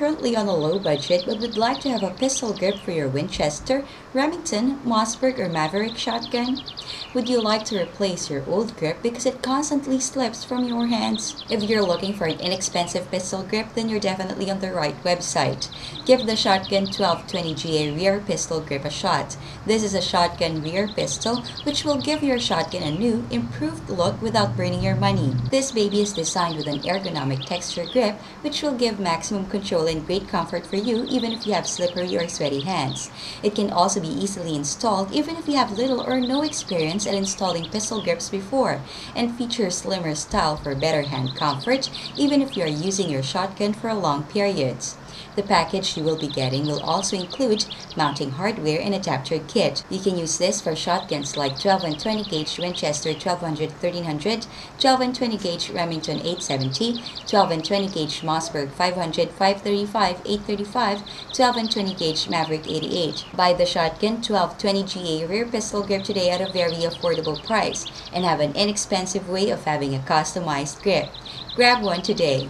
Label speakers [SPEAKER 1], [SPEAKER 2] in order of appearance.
[SPEAKER 1] currently on a low budget but would like to have a pistol grip for your Winchester, Remington, Mossberg, or Maverick shotgun? Would you like to replace your old grip because it constantly slips from your hands? If you're looking for an inexpensive pistol grip, then you're definitely on the right website. Give the Shotgun 1220GA rear pistol grip a shot. This is a shotgun rear pistol which will give your shotgun a new, improved look without burning your money. This baby is designed with an ergonomic texture grip which will give maximum control and great comfort for you even if you have slippery or sweaty hands. It can also be easily installed even if you have little or no experience at installing pistol grips before, and features slimmer style for better hand comfort even if you are using your shotgun for long periods. The package you will be getting will also include mounting hardware and adapter kit. You can use this for shotguns like 12 and 20 gauge Winchester 1200 1300, 12 and 20 gauge Remington 870, 12 and 20 gauge Mossberg 500 535 835, 12 and 20 gauge Maverick 88. Buy the Shotgun 1220GA rear pistol grip today at a very affordable price and have an inexpensive way of having a customized grip. Grab one today.